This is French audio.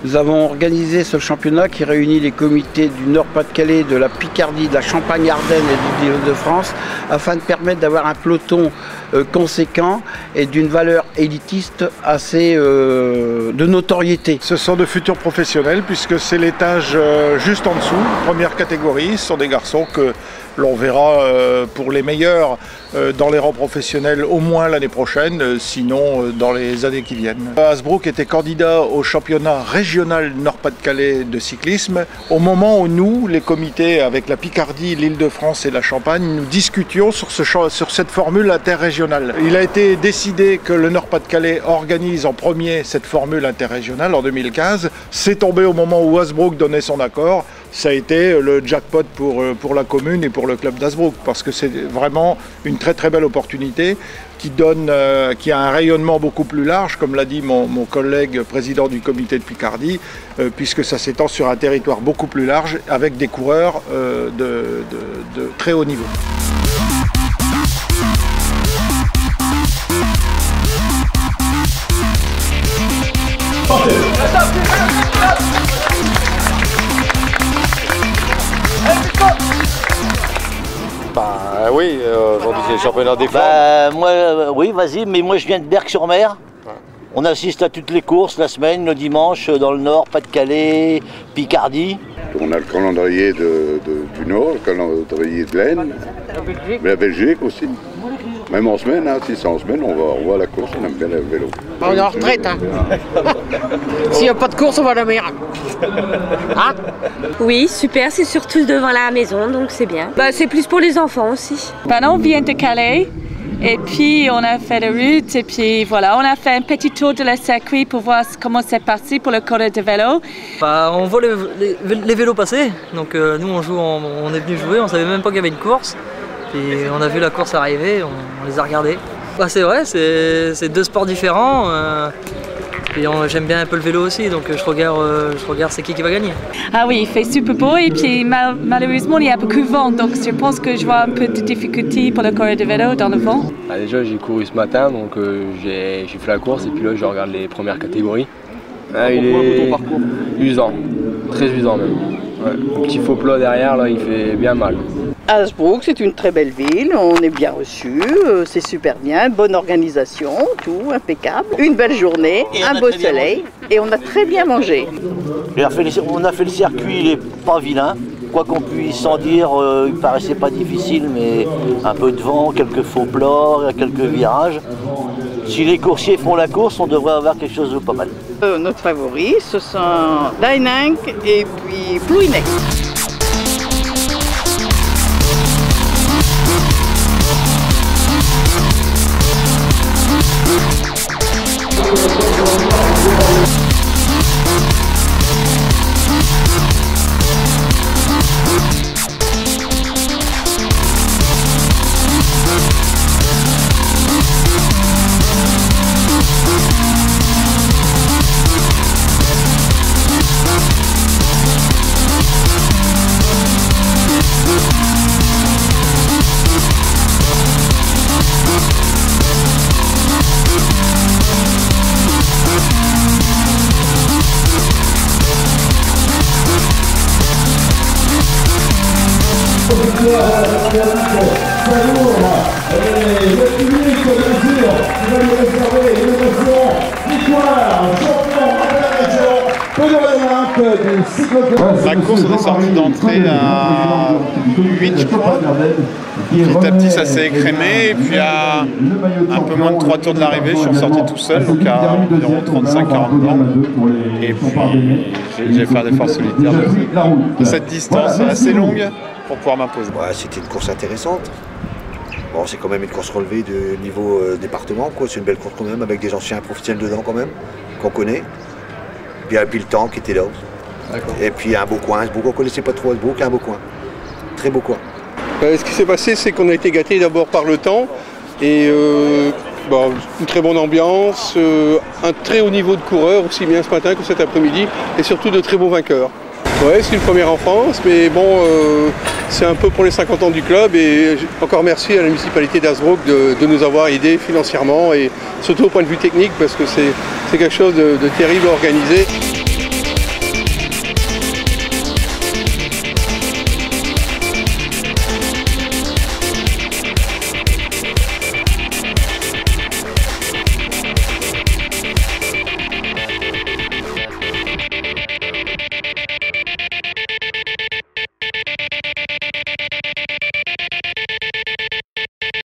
Nous avons organisé ce championnat qui réunit les comités du Nord-Pas-de-Calais, de la Picardie, de la Champagne-Ardenne et de l'Île-de-France afin de permettre d'avoir un peloton conséquent et d'une valeur élitiste assez de notoriété. Ce sont de futurs professionnels puisque c'est l'étage juste en dessous, première catégorie. Ce sont des garçons que l'on verra pour les meilleurs dans les rangs professionnels au moins l'année prochaine, sinon dans les années qui viennent. Hasbrook était candidat au championnat régional Nord-Pas-de-Calais de cyclisme au moment où nous, les comités avec la Picardie, l'Île-de-France et la Champagne, nous discutions sur cette formule interrégionale. Il a été décidé que le Nord-Pas-de-Calais organise en premier cette formule interrégionale en 2015. C'est tombé au moment où Hasbrook donnait son accord. Ça a été le jackpot pour la commune et pour le club d'Hasbrook parce que c'est vraiment une très belle opportunité qui a un rayonnement beaucoup plus large, comme l'a dit mon collègue président du comité de Picardie, puisque ça s'étend sur un territoire beaucoup plus large avec des coureurs de très haut niveau. Bah oui, aujourd'hui c'est le championnat des femmes. Oui, vas-y, mais moi je viens de Berck-sur-Mer. Ouais. On assiste à toutes les courses la semaine, le dimanche, dans le Nord, Pas-de-Calais, Picardie. On a le calendrier du Nord, le calendrier de l'Aisne, mais la Belgique aussi. Même en semaine, hein, si c'est en semaine, on va à la course, on aime bien le vélo. On est en retraite, hein. S'il n'y a pas de course, on va à la mer. Hein? Oui, super, c'est surtout devant la maison, donc c'est bien. Bah, c'est plus pour les enfants aussi. On vient de Calais, et puis on a fait la route, et puis voilà, on a fait un petit tour de la circuit pour voir comment c'est passé pour le coureur de vélo. On voit les vélos passer, donc nous on est venu jouer, on savait même pas qu'il y avait une course. Et on a vu la course arriver, on les a regardés. Bah, c'est vrai, c'est deux sports différents. Et j'aime bien un peu le vélo aussi, donc je regarde c'est qui va gagner. Ah oui, il fait super beau et puis malheureusement il y a beaucoup de vent, donc je pense que je vois un peu de difficulté pour le coureur de vélo dans le vent. Ah, déjà j'ai couru ce matin, donc j'ai fait la course et puis là je regarde les premières catégories. Ah, il est usant, très usant même. Ouais. Le petit faux plat derrière là, il fait bien mal. Hasbrook, c'est une très belle ville, on est bien reçus, c'est super bien, bonne organisation, tout impeccable. Une belle journée, un beau soleil et on a très bien mangé. On a fait le circuit, il est pas vilain. Quoi qu'on puisse en dire, il paraissait pas difficile, mais un peu de vent, quelques faux plats, quelques virages. Si les coursiers font la course, on devrait avoir quelque chose de pas mal. Notre favori, ce sont Dynank et puis Plouinex. La course, on est sorti d'entrée à 8, je crois. Petit à petit, ça s'est écrémé. Et puis à un peu moins de 3 tours de l'arrivée, je suis ressorti tout seul, donc à environ 35-40 bornes. Et puis j'ai fait un effort solitaire de cette distance assez longue pour pouvoir m'imposer. Ouais, c'était une course intéressante. Bon, c'est quand même une course relevée de niveau département, quoi. C'est une belle course quand même, avec des anciens professionnels dedans quand même, qu'on connaît. Puis le temps qui était là. Et puis un beau coin, on ne connaissait pas trop Hasbrook, un beau coin. Très beau coin. Ce qui s'est passé, c'est qu'on a été gâtés d'abord par le temps et une très bonne ambiance, un très haut niveau de coureurs, aussi bien ce matin que cet après-midi, et surtout de très beaux vainqueurs. Ouais, c'est une première en France, mais bon, c'est un peu pour les 50 ans du club et encore merci à la municipalité d'Hersbruck de nous avoir aidés financièrement et surtout au point de vue technique parce que c'est quelque chose de terrible à organiser.